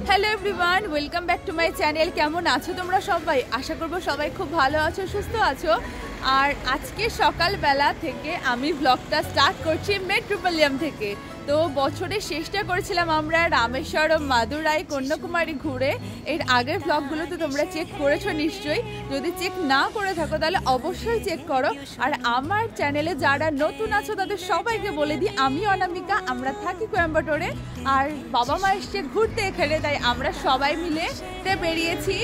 Hello everyone, welcome back to my channel. কেমন আছো তোমরা সবাই? আশা করবো সবাই খুব ভালো আছো, সুস্থ আছো। আর আজকে সকালবেলা থেকে আমি ব্লগটা স্টার্ট করছি মেট্রোপলিয়াম থেকে। তো বছরের শেষটা করেছিলাম আমরা রামেশ্বরম, মাদুরাই, কন্যাকুমারী ঘুরে। এর আগের ব্লগগুলো তো তোমরা চেক করেছো নিশ্চয়ই। যদি চেক না করে থাকো তাহলে অবশ্যই চেক করো। আর আমার চ্যানেলে যারা নতুন আছো তাদের সবাইকে বলে দিই, আমি অনামিকা, আমরা থাকি কোয়েম্বাটোরে। আর বাবা মা এসছে ঘুরতে এখানে, তাই আমরা সবাই মিলে বেরিয়েছি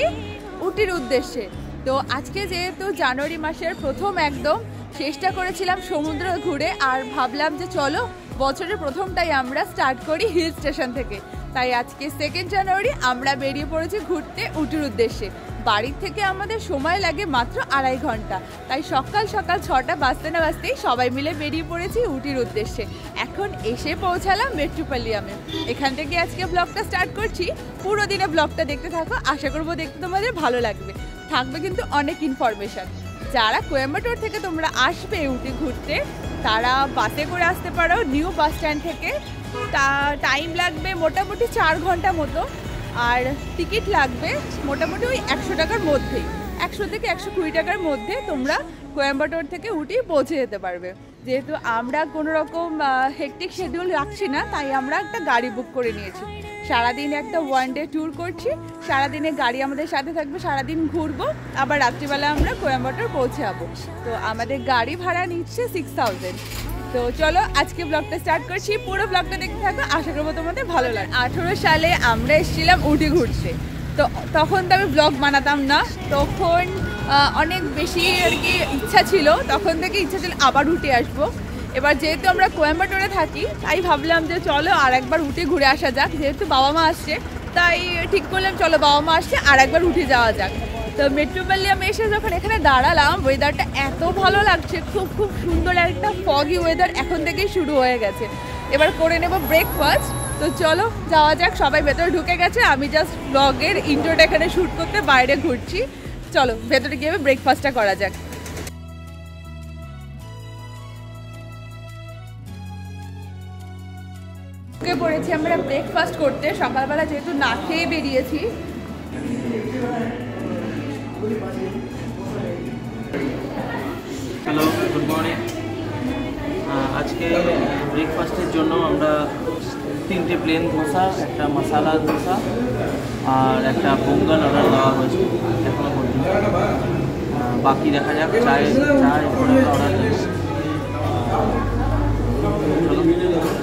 উটির উদ্দেশ্যে। তো আজকে যেহেতু জানুয়ারি মাসের প্রথম একদম চেষ্টা করেছিলাম সমুদ্র ঘুরে, আর ভাবলাম যে চলো বছরের প্রথমটাই আমরা স্টার্ট করি হিল স্টেশন থেকে। তাই আজকে 2 জানুয়ারি আমরা বেরিয়ে পড়েছি ঘুরতে উটির উদ্দেশ্যে। বাড়ির থেকে আমাদের সময় লাগে মাত্র 2.5 ঘন্টা। তাই সকাল সকাল 6টা বাজতে না বাজতেই সবাই মিলে বেরিয়ে পড়েছি উটির উদ্দেশ্যে। এখন এসে পৌঁছালাম মেট্রোপলিয়ামে। এখান থেকে আজকে ব্লগটা স্টার্ট করছি। পুরো দিনে ব্লগটা দেখতে থাকো, আশা করবো দেখতে তোমাদের ভালো লাগবে। থাকবে কিন্তু অনেক ইনফরমেশান। যারা কোয়েম্বাটোর থেকে তোমরা আসবে উটি ঘুরতে, তারা বাসে করে আসতে পারো নিউ বাস স্ট্যান্ড থেকে। টাইম লাগবে মোটামুটি 4 ঘন্টা মতো। আর টিকিট লাগবে মোটামুটি ওই 100 টাকার মধ্যেই, 100 থেকে 120 টাকার মধ্যে তোমরা কোয়েম্বাটোর থেকে উটি পৌঁছে যেতে পারবে। যেহেতু আমরা কোনো রকম হেকটিক শিডিউল রাখছি না, তাই আমরা একটা গাড়ি বুক করে নিয়েছি। সারাদিন একটা 1 ডে ট্যুর করছি। সারাদিনে গাড়ি আমাদের সাথে থাকবে, সারাদিন ঘুরবো, আবার রাত্রিবেলা আমরা কোয়েম্বাটোর পৌঁছে যাবো। তো আমাদের গাড়ি ভাড়া নিচ্ছে 6000। তো চলো আজকে ব্লগটা স্টার্ট করছি। পুরো ব্লগটা দেখতে থাকো, আশা করবো তোমাদের ভালো লাগে। 18 সালে আমরা এসেছিলাম উটি ঘুরতে। তো তখন তো আমি ব্লগ বানাতাম না, তখন অনেক বেশি আর কি ইচ্ছা ছিল, তখন থেকে ইচ্ছা ছিল আবার উঠে আসবো। এবার যেহেতু আমরা কোয়েম্বাটোরে থাকি, তাই ভাবলাম যে চলো আর একবার উঠে ঘুরে আসা যাক। যেহেতু বাবা মা আসছে, তাই ঠিক করলাম চলো বাবা মা আসছে আর একবার উঠে যাওয়া যাক। তো মেট্রোপলিয়ামে এসে যখন এখানে দাঁড়ালাম, ওয়েদারটা এত ভালো লাগছে, খুব খুব সুন্দর একটা ফগি ওয়েদার এখন থেকেই শুরু হয়ে গেছে। এবার করে নেব ব্রেকফাস্ট। তো চলো যাওয়া যাক। সবাই ভেতরে ঢুকে গেছে, আমি জাস্ট ব্লগের ইন্ট্রোটা এখানে শ্যুট করতে বাইরে ঘুরছি। চলো ভেতরে গিয়ে ব্রেকফাস্টটা করা যাক। ঢুকে পড়েছি আমরা ব্রেকফাস্ট করতে। সকালবেলা যেহেতু না খেয়ে বেরিয়েছি। Hello, good morning. আজকে ব্রেকফাস্টের জন্য আমরা 3টে প্লেন ধোসা, একটা মশালা ধোসা আর একটা পোঙ্গল অর্ডার দেওয়া হয়েছে এখনো পর্যন্ত। বাকি দেখা যাক, চায় অর্ডার দেবো।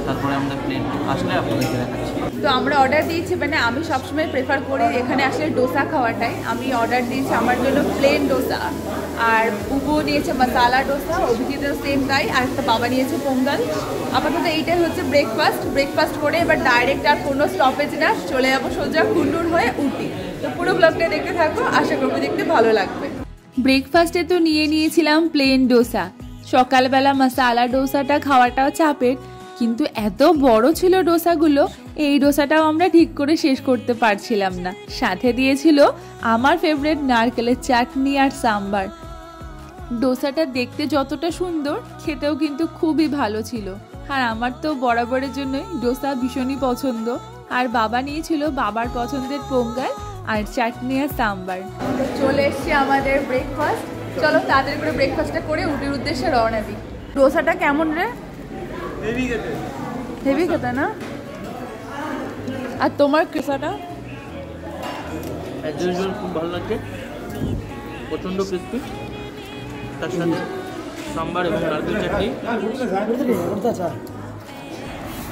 তারপরে আমরা প্লেন আসলে আপনাদেরকে দেখাচ্ছি। তো আমরা অর্ডার দিয়েছি, মানে আমি সবসময় প্রেফার করি এখানে আসলে ডোসা খাওয়াটাই। আমি অর্ডার দিয়েছি আমার জন্য প্লেন ডোসা, আর উবু নিয়েছে মশালা ডোসা, অভিজিতের সেম তাই, আর একটা বাবা নিয়েছে পোঙ্গল। আপাতত এইটাই হচ্ছে ব্রেকফাস্ট করে এবার ডাইরেক্ট আর কোনো স্টপেজ না, চলে যাবো সোজা কুন্নুর হয়ে উটি। তো পুরো ব্লগটা দেখতে থাকো, আশা করবো দেখতে ভালো লাগবে। ব্রেকফাস্টে তো নিয়েছিলাম প্লেন ডোসা। সকালবেলা মশালা ডোসাটা খাওয়াটাও চাপের, কিন্তু এত বড় ছিল ডোসাগুলো, এই ডোসাটাও আমরা ঠিক করে শেষ করতে পারছিলাম না। সাথে দিয়েছিল আমার ফেভারিট নারকেলের চাটনি আর সাম্বার। ডোসাটা দেখতে যতটা সুন্দর, খেতেও কিন্তু খুবই ভালো ছিল। আর আমার তো বরাবরের জন্যই ডোসা ভীষণই পছন্দ। আর বাবা নিয়েছিল বাবার পছন্দের পোঙ্গল আর চাটনি আর সাম্বার। চলে এসছি আমাদের ব্রেকফাস্ট। চলো তাড়াতাড়ি করে ব্রেকফাস্টটা করে উটির উদ্দেশ্যে রওনা দিই। ডোসাটা কেমন রে? হেভি খেতে না? আর তোমার ডোসাটা? খুব ভালো লাগছে, প্রচণ্ড ক্রিস্পি, তার সাথে সাম্বার এবং নারকেল চাটনি।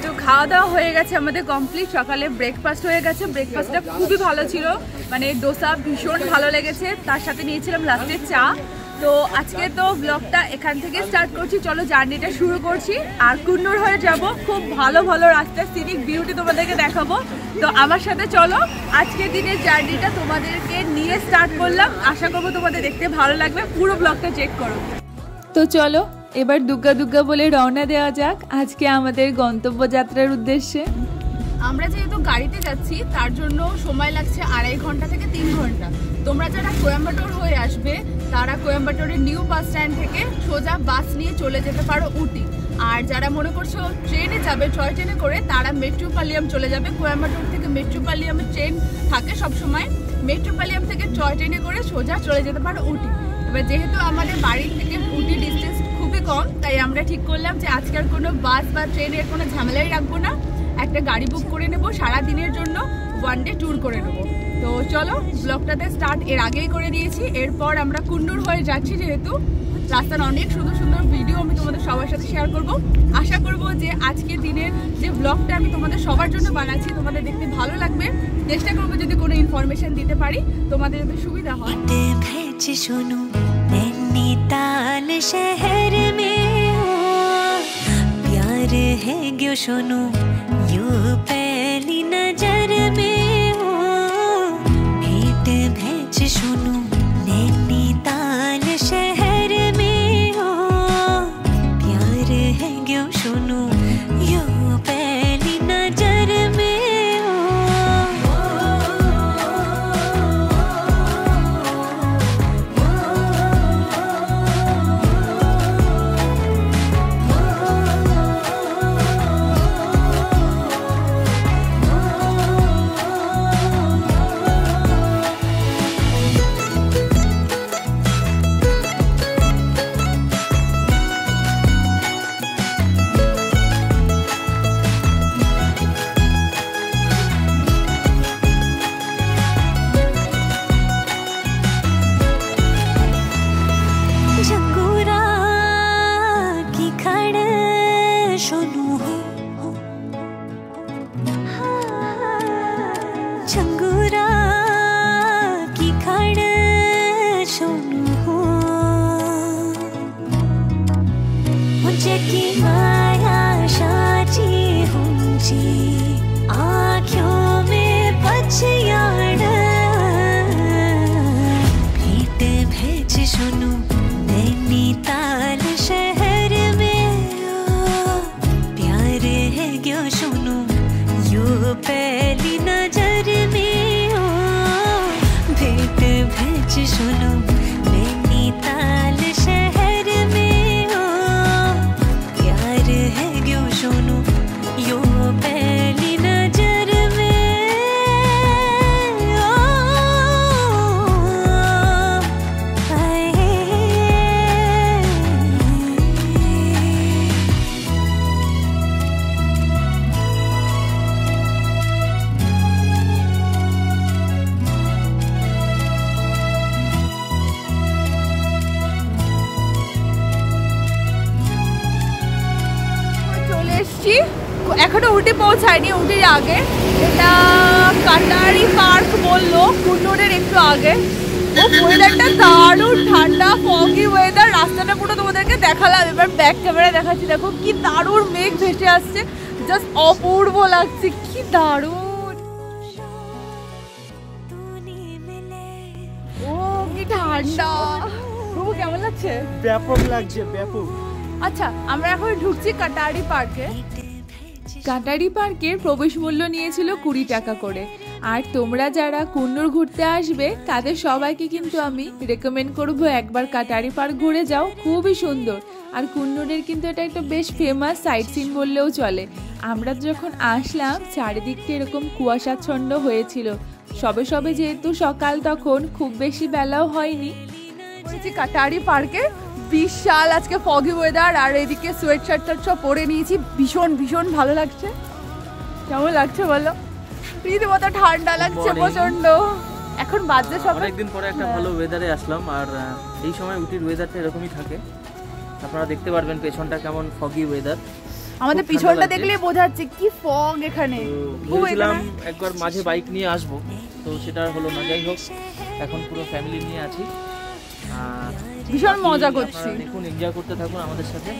তো খাওয়া দাওয়া হয়ে গেছে আমাদের কমপ্লিট। সকালে ব্রেকফাস্ট হয়ে গেছে। ব্রেকফাস্টটা খুবই ভালো ছিল, মানে ডোসা ভীষণ ভালো লেগেছে। তার সাথে নিয়েছিলাম লাস্টের চা। তো আজকে তো ব্লগটা এখান থেকে স্টার্ট করছি। চলো জার্নিটা শুরু করছি। আর কুন্নুর হয়ে যাব, খুব ভালো ভালো রাস্তার সিনিক বিউটি তোমাদেরকে দেখাবো। তো আমার সাথে চলো, আজকের দিনের জার্নিটা তোমাদেরকে নিয়ে স্টার্ট করলাম। আশা করবো তোমাদের দেখতে ভালো লাগবে, পুরো ব্লগটা চেক করো। তো চলো এবার দুগ্গা দুগ্গা বলে রওনা দেওয়া যাক আজকে আমাদের গন্তব্য যাত্রার উদ্দেশ্যে। আমরা যেহেতু গাড়িতে যাচ্ছি তার জন্য সময় লাগছে 2.5 ঘন্টা থেকে 3 ঘন্টা। তোমরা যারা কোয়েম্বাটোর হয়ে আসবে তারা কোয়েম্বাটোরের নিউ বাস স্ট্যান্ড থেকে সোজা বাস নিয়ে চলে যেতে পারো উটি। আর যারা মনে করছো ট্রেনে যাবে, টয় ট্রেনে করে, তারা মেট্রোপলিয়াম চলে যাবে। কোয়েম্বাটোর থেকে মেট্রোপলিয়ামের ট্রেন থাকে সবসময়। মেট্রোপলিয়াম থেকে টয় ট্রেনে করে সোজা চলে যেতে পারো উটি। এবার যেহেতু আমাদের বাড়ি থেকে উটি ডিস্টেন্স খুবই কম, তাই আমরা ঠিক করলাম যে আজকাল কোনো বাস বা ট্রেনের কোনো ঝামেলাই রাখবো না, একটা গাড়ি বুক করে নেবো, সারাদিনের জন্য 1 ডে ট্যুর করে নেবো। তো চলো ব্লগটাতে স্টার্ট এর আগেই করে দিয়েছি। এরপর আমরা কুন্নুর হয়ে যাচ্ছি, যেহেতু রাস্তার অনেক সুন্দর সুন্দর ভিডিও আমি তোমাদের সবার সাথে শেয়ার করব। আশা করব যে আজকের দিনের যে ব্লগটা আমি তোমাদের সবার জন্য বানাচ্ছি তোমাদের দেখতে ভালো লাগবে। চেষ্টা করবো যদি কোনো ইনফরমেশন দিতে পারি তোমাদের যদি সুবিধা হয়। सुनो नैनीताल शहर में प्यार है क्यों सुनो यू पहली नजर में भेंट भेज सुनो नैनीताल शहर में प्यार है क्यों सुनो यू पहली नजर में। এখনো উটি পৌঁছায়নি, উটির আগে এটা কাটারি পার্ক বললো, কুন্নুরের একটু আগে। ও ওয়েদারটা দারুণ ঠান্ডা, ফগি ওয়েদার। রাস্তাটা পুরো তোমাদেরকে দেখালাম, এবার ব্যাক ক্যামেরা দেখাচ্ছি। দেখো কি দারুণ মেঘ ভেসে আসছে, জাস্ট অপূর্ব লাগছে, কি দারুণ। ও কি ঠান্ডা, প্রভু কেমন লাগছে? ব্যাপক লাগছে, ব্যাপক। আচ্ছা আমরা এখন ঢুকছি কাটারি পার্কে। কাটারি পার্কের প্রবেশ মূল্য নিয়েছিল 20 টাকা করে। আর তোমরা যারা কুন্নুর ঘুরতে আসবে তাদের সবাইকে কিন্তু আমি রেকমেন্ড করব একবার কাটারি পার্ক ঘুরে যাও, খুবই সুন্দর। আর কুন্নুরের কিন্তু এটা একটা বেশ ফেমাস সাইট সিন বললেও চলে। আমরা যখন আসলাম চারিদিকটা এরকম কুয়াশাচ্ছন্ন হয়েছিল, সবে সবে যেহেতু সকাল, তখন খুব বেশি বেলাও হয়নি। কাটারি পার্কে বিশাল আজকে ফগি ওয়েদার, আর এদিকে সোয়েট শার্ট সব পরে নিয়েছি, ভীষণ ভীষণ ভালো লাগছে। কেমন লাগছে বলো? রীতিমতো ঠান্ডা লাগছে প্রচন্ড। এখন বাজে সব, অনেকদিন পরে একটা ভালো ওয়েদারে আসলাম। আর এই সময় উটির ওয়েদারটা এরকমই থাকে, আপনারা দেখতে পারবেন পেছনটা কেমন ফগি ওয়েদার। আমাদের পিছনটা দেখলেই বোঝা যাচ্ছে কি ফগ এখানে। ভেবেছিলাম একবার মাঝে বাইক নিয়ে আসবো, তো সেটা হলো না। যাই হোক, এখন পুরো ফ্যামিলি নিয়ে আছি, ভীষণ মজা করছি। দেখুন, এনজয় করতে থাকুন আমাদের সাথে।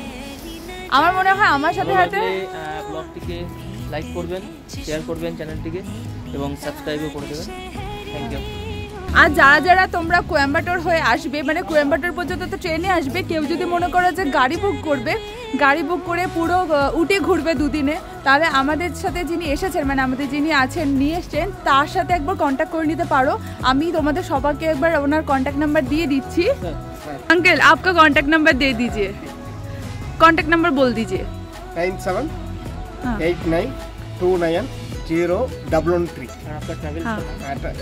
আমার মনে হয় আমার সাথে সাথে ব্লগটিকে লাইক করবেন, শেয়ার করবেন চ্যানেলটিকে, এবং সাবস্ক্রাইবও করে দেবেন। Thank you. আর যারা যারা তোমরা কোয়েম্বাটোর হয়ে আসবে, মানে কোয়েম্বাটোর পর্যন্ত তো ট্রেনে আসবে, কেউ যদি মনে করো যে গাড়ি বুক করবে, গাড়ি বুক করে পুরো উটি ঘুরবে দুদিনে, তাহলে আমাদের সাথে যিনি এসেছেন, মানে আমাদের যিনি আছেন নিয়ে এসছেন, তার সাথে একবার কন্ট্যাক্ট করে নিতে পারো। আমি তোমাদের সবাইকে একবার ওনার কন্ট্যাক্ট নাম্বার দিয়ে দিচ্ছি। अंकल आपका कॉन्टैक्ट नंबर दे दीजिए, कॉन्टैक्ट नंबर बोल दीजिए। 9789290113 आपका travel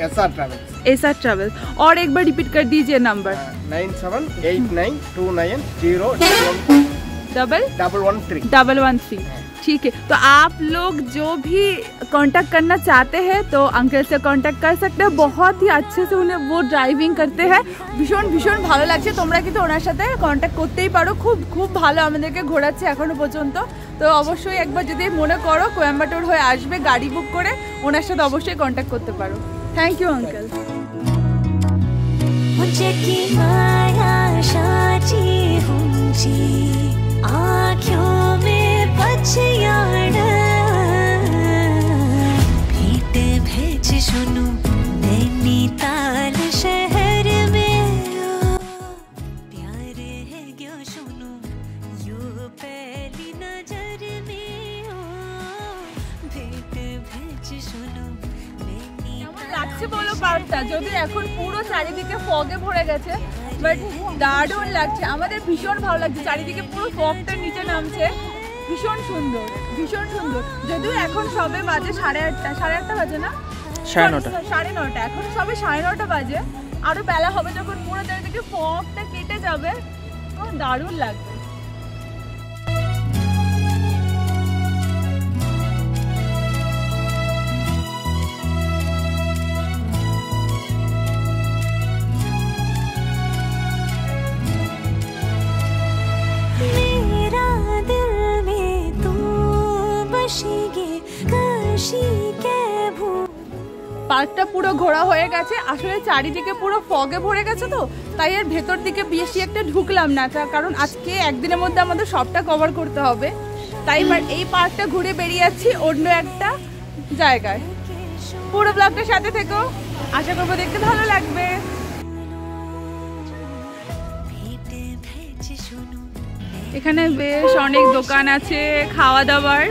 SR travels. SR travel. और एक बार रिपीट कर दीजिए नंबर। 9789290113। ठीक है, तो आप लोग जो भी कांटेक्ट करना चाहते हैं तो अंकल से कांटेक्ट कर सकते हैं। बहुत ही अच्छे से उन्हें वो ड्राइविंग करते हैं, ভীষণ ভীষণ ভালো লাগছে। তোমরা কিন্তু ওনার সাথে কান্ট্যাক্ট করতেই পারো, খুব খুব ভালো আমাদেরকে ঘোরাচ্ছে এখনো পর্যন্ত। তো অবশ্যই একবার যদি মনে করো কোয়েম্বাটোর হয়ে আসবে গাড়ি বুক করে, ওনার সাথে অবশ্যই কান্ট্যাক্ট করতে পারো। Thank you uncle. मुझे की माया साची हुंची आँखों में पछयाड़ भेंट भेज सुनू नैनीताल शहर में प्यार है क्यों सुनू यू पहली नजर में भेंट भेज सुनू কেমন লাগছে বলো পার্কটা? যদি এখন পুরো চারিদিকে ফগে ভরে গেছে, বাট দারুণ লাগছে, আমাদের ভীষণ ভালো লাগছে। চারিদিকে পুরো ফগটা নিচে নামছে, ভীষণ সুন্দর, ভীষণ সুন্দর। যদিও এখন সবে বাজে 8:30, 8:30 বাজে না, 9:30, এখন সবে 9:30 বাজে। আরো বেলা হবে যখন পুরো চারিদিকে ফগটা কেটে যাবে, দারুণ লাগবে। পার্কটা পুরো ঘোরা হয়ে গেছে, আসলে চারিদিকে পুরো ফগে ভরে গেছে, তো তাই এর ভেতর দিকে বেশি একটা ঢুকলাম না, কারণ আজকে একদিনের মধ্যে আমাদের সবটা কভার করতে হবে। তাই এই পার্কটা ঘুরে বেরিয়ে যাচ্ছি অন্য একটা জায়গায়। পুরো ব্লগটার সাথে থেকো, আশা করবো দেখতে ভালো লাগবে। এখানে বেশ অনেক দোকান আছে খাওয়া দাওয়ার।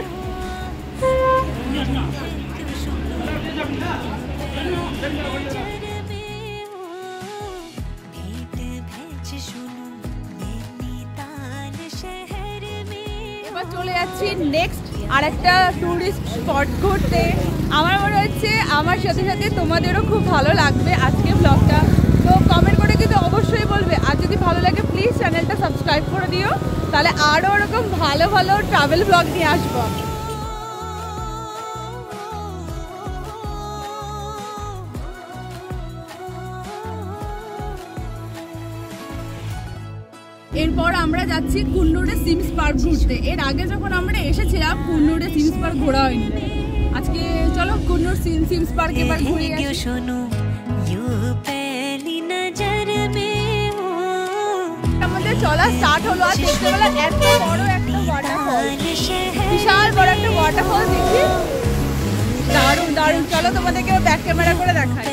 এবার চলে যাচ্ছি নেক্সট আর একটা টুরিস্ট স্পট ঘুরতে। আমার মনে হচ্ছে আমার সাথে সাথে তোমাদেরও খুব ভালো লাগবে আজকে ব্লগটা, তো কমেন্ট করে কিন্তু অবশ্যই বলবে। আর যদি ভালো লাগে প্লিজ চ্যানেলটা সাবস্ক্রাইব করে দিও, তাহলে আরও ওরকম ভালো ভালো ট্রাভেল ব্লগ নিয়ে আসবো আমি। এরপর আমরা যাচ্ছি কুন্নুরে সিমস পার্ক ঘুরতে। এর আগে যখন আমরা এসেছিলাম কুন্নুরে সিমস পার্ক ঘোরা হয়নি, আজকে চলো কুন্নুর সিমস পার্ক এবার ঘুরে আসি। আমাদের চলা স্টার্ট হলো, আর দেখতে পেলাম এত বড় একটা ওয়াটারফল, বিশাল বড় একটা ওয়াটারফল দেখি, দারুণ দারুণ। চলো তোমাদেরকে ব্যাক ক্যামেরা করে দেখাই।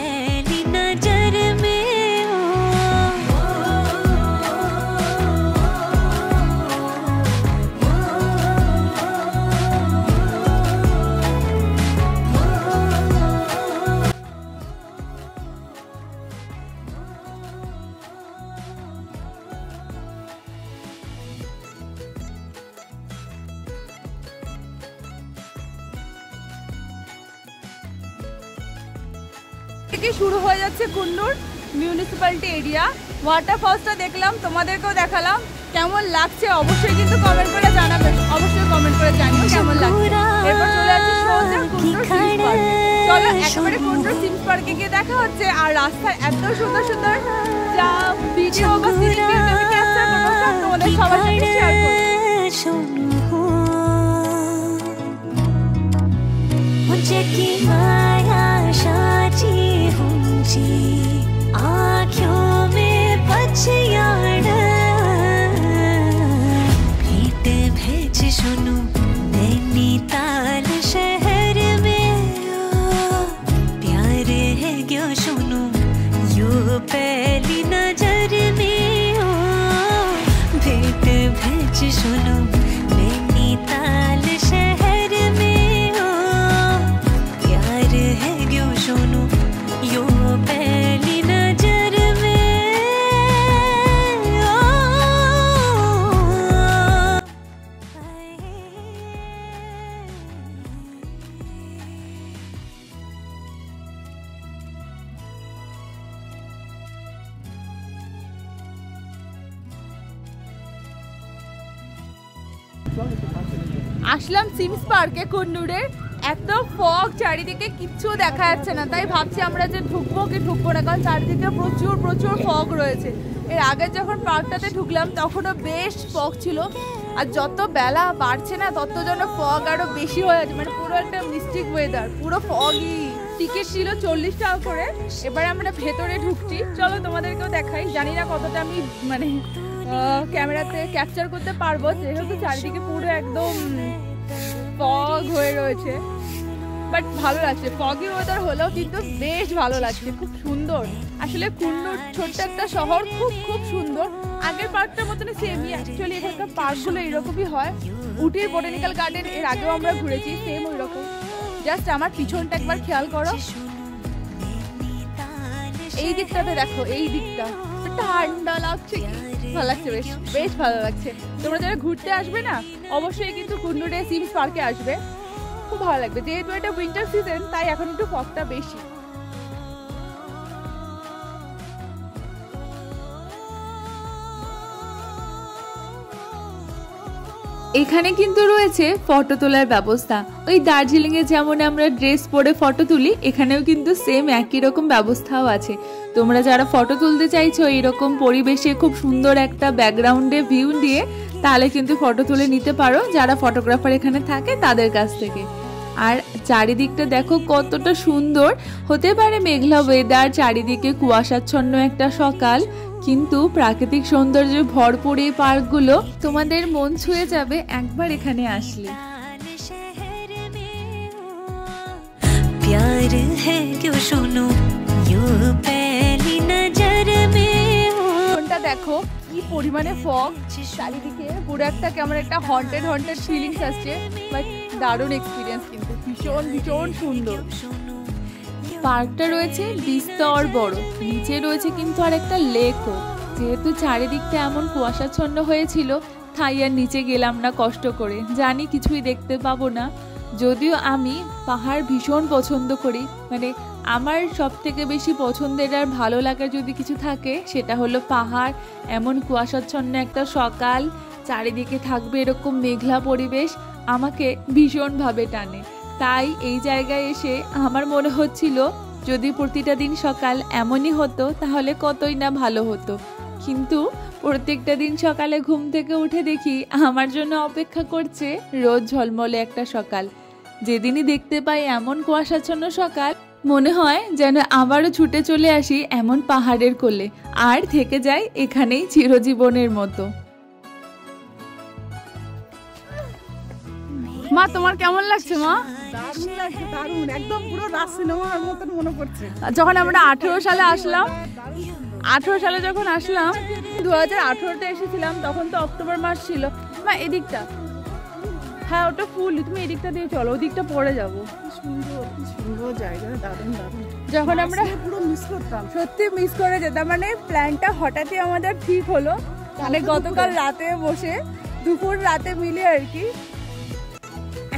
থেকে শুরু হয়ে যাচ্ছে কুন্নুর মিউনিসিপ্যালিটি এরিয়া। ওয়াটারফলসটা দেখলাম, তোমাদেরকেও দেখালাম, কেমন লাগছে অবশ্যই কিন্তু কমেন্ট করে জানাবে, অবশ্যই কমেন্ট করে জানিও কেমন লাগছে। এরপর চলে যাচ্ছি সোজা কুন্নুর সিমস পার্ক। চলো একেবারে কুন্নুর সিমস পার্কে গিয়ে দেখা হচ্ছে। আর রাস্তার এত সুন্দর সুন্দর যা ভিডিও বা সিনিক ভিউ আমি ক্যাপচার করবো সব তোমাদের সবার সাথে শেয়ার করবো। मुझे की माया साची हुंची आँखों में पछयाड़ भेंट भेज सुनू नैनीताल शहर में प्यार है क्यों सुनू यू আসলাম সিমস পার্কে কুন্নুরের, এত ফগ চারিদিকে কিচ্ছু দেখা যাচ্ছে না, তাই ভাবছি আমরা যে ঢুকবো কি ঢুকবো না, কারণ চারিদিকে প্রচুর প্রচুর ফগ রয়েছে। এর আগে যখন পার্কটাতে ঢুকলাম তখনও বেশ ফগ ছিল, আর যত বেলা বাড়ছে না তত যেন ফগ আরো বেশি হয়ে যাচ্ছে, মানে পুরো একটা মিস্টিক ওয়েদার, পুরো foggy। টিকিট ছিল 40 টাকা করে। এবারে আমরা ভেতরে ঢুকছি, চলো তোমাদেরকেও দেখাই। জানি না কতটা আমি মানে ক্যামেরাতে ক্যাপচার করতে পারবো, যেহেতু চারিদিকে পুরো একদম ফগ হয়ে রয়েছে, বাট ভালো লাগছে। ফগি ওয়েদার হলেও কিন্তু বেশ ভালো লাগছে, খুব সুন্দর। আসলে কুন্নুর ছোট্ট একটা শহর, খুব খুব সুন্দর। আগের পার্কটার মতনই সেমই, অ্যাকচুয়ালি এখানকার পার্কগুলো এরকমই হয়। উটির বোটানিক্যাল গার্ডেন এর আগেও আমরা ঘুরেছি, সেম ওই রকম। জাস্ট আমার পিছনটা একবার খেয়াল করো, এই দিকটাতে দেখো, এই দিকটা ঠান্ডা লাগছে, ভালো লাগছে, বেশ বেশ ভালো লাগছে। তোমরা যারা ঘুরতে আসবে না, অবশ্যই কিন্তু কুন্নুরে সিমস পার্কে আসবে, খুব ভালো লাগবে। যেহেতু এটা উইন্টার সিজন, তাই এখন একটু ফগটা বেশি। এখানে কিন্তু রয়েছে ফটো তোলার ব্যবস্থা। ওই দার্জিলিং এ যেমন আমরা ড্রেস পরে ফটো তুলি, এখানেও কিন্তু সেম একই রকম ব্যবস্থাও আছে। তোমরা যারা ফটো তুলতে চাইছো এরকম পরিবেশে খুব সুন্দর একটা ব্যাকগ্রাউন্ডে ভিউ দিয়ে, তাহলে কিন্তু ফটো তুলে নিতে পারো যারা ফটোগ্রাফার এখানে থাকে তাদের কাছ থেকে। আর চারিদিকটা দেখো কতটা সুন্দর। হতে পারে মেঘলা ওয়েদার, চারিদিকে কুয়াশাচ্ছন্ন একটা সকাল, কিন্তু প্রাকৃতিক সৌন্দর্যে ভরপুর এই পার্কগুলো তোমাদের মন ছুঁয়ে যাবে একবার এখানে আসলে। प्यार है क्यों सुनो यूं पहली नजर में हो। দেখো কি পরিমাণে ফগ, চারিদিকে পুরো একটা কেমন একটা হন্টেড ফিলিংস আসছে, বাট দারুণ এক্সপিরিয়েন্স, কিন্তু ভীষণ ভীষণ সুন্দর। পার্কটা রয়েছে বিস্তর বড়, নিচে রয়েছে কিন্তু আর একটা লেকও। যেহেতু চারিদিকটা এমন কুয়াশাচ্ছন্ন হয়েছিল, তাই আর নিচে গেলাম না কষ্ট করে, জানি কিছুই দেখতে পাবো না। যদিও আমি পাহাড় ভীষণ পছন্দ করি, মানে আমার সব থেকে বেশি পছন্দের আর ভালো লাগার যদি কিছু থাকে সেটা হলো পাহাড়। এমন কুয়াশাচ্ছন্ন একটা সকাল, চারিদিকে থাকবে এরকম মেঘলা পরিবেশ, আমাকে ভীষণভাবে টানে। তাই এই জায়গায় এসে আমার মনে হচ্ছিল যদি প্রতিটা দিন সকাল এমনই হতো তাহলে কতই না ভালো হতো। কিন্তু প্রত্যেকটা দিন সকালে ঘুম থেকে উঠে দেখি আমার জন্য অপেক্ষা করছে রোজ ঝলমলে একটা সকাল। যেদিনই দেখতে পাই এমন কুয়াশাচ্ছন্ন সকাল, মনে হয় যেন আবারও ছুটে চলে আসি এমন পাহাড়ের কোলে, আর থেকে যাই এখানেই চিরজীবনের মতো। মা তোমার কেমন লাগছে মা? দারুণ লাগছে, দারুণ, একদম পুরো রাজ সিনেমার মতন মনে পড়ছে। যখন আমরা 18 সালে আসলাম, 18 সালে যখন আসলাম, 2018-তে এসেছিলাম, তখন তো অক্টোবর মাস ছিল। মা এদিকটা, হ্যাঁ ওটা ফুল, তুমি এদিকটা দিয়ে চলো, ওদিকটা পরে যাবো। সুন্দর সুন্দর জায়গা, দারুণ দারুণ। যখন আমরা পুরো মিস করতাম, সত্যি মিস করে যেতাম, মানে প্ল্যানটা হঠাৎই আমাদের ঠিক হলো, মানে গতকাল রাতে বসে দুপুর রাতে মিলে আর কি।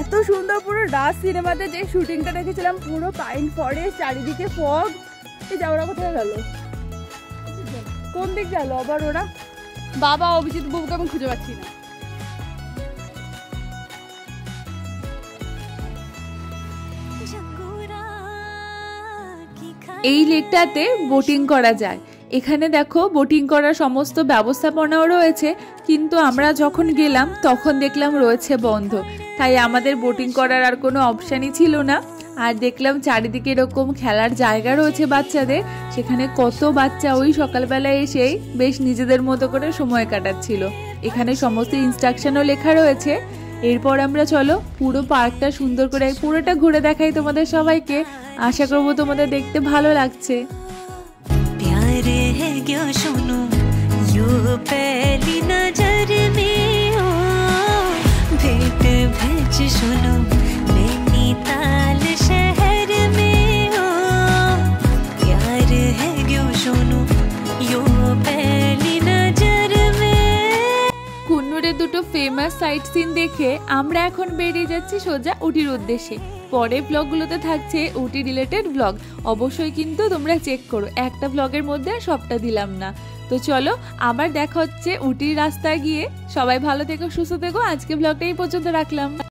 এত সুন্দর, পুরো রাজ সিনেমাতে যে শুটিংটা দেখেছিলাম, পুরো পাইন ফরেস্ট, চারিদিকে ফগ। এই যা ওরা কোথায় গেল, কোন দিক গেল আবার ওরা? বাবা অভিজিৎ বাবুকে আমি খুঁজে পাচ্ছি না। এই লেকটাতে বোটিং করা যায়। এখানে দেখো বোটিং করার সমস্ত ব্যবস্থাপনাও রয়েছে, কিন্তু আমরা যখন গেলাম তখন দেখলাম রয়েছে বন্ধ, তাই আমাদের বোটিং করার আর কোনো অপশানই ছিল না। আর দেখলাম চারিদিকে এরকম খেলার জায়গা রয়েছে বাচ্চাদের, সেখানে কত বাচ্চা ওই সকালবেলায় এসেই বেশ নিজেদের মতো করে সময় কাটাচ্ছিল। এখানে সমস্ত ইনস্ট্রাকশনও লেখা রয়েছে। এরপর আমরা চলো পুরো পার্কটা সুন্দর করে পুরোটা ঘুরে দেখাই তোমাদের সবাইকে। আশা করবো তোমাদের দেখতে ভালো লাগছে। प्यार है क्यों सुनो यूं पहली नजर में हो, भेंट भेज सुनो नैनीताल शहर में हो। प्यार है क्यों सुनो यूं पहली नजर में। কুন্নুরের দুটো ফেমাস সাইট সিন দেখে আমরা এখন বেরিয়ে যাচ্ছি সোজা উটির উদ্দেশ্যে। পরের ব্লগগুলোতে থাকছে উটি রিলেটেড ব্লগ, অবশ্যই কিন্তু তোমরা চেক করো, একটা ব্লগের মধ্যে সবটা দিলাম না। তো চলো আবার দেখা হচ্ছে উটির রাস্তায় গিয়ে। সবাই ভালো থেকো, সুস্থ থেকো। আজকে ব্লগটা এই পর্যন্ত রাখলাম।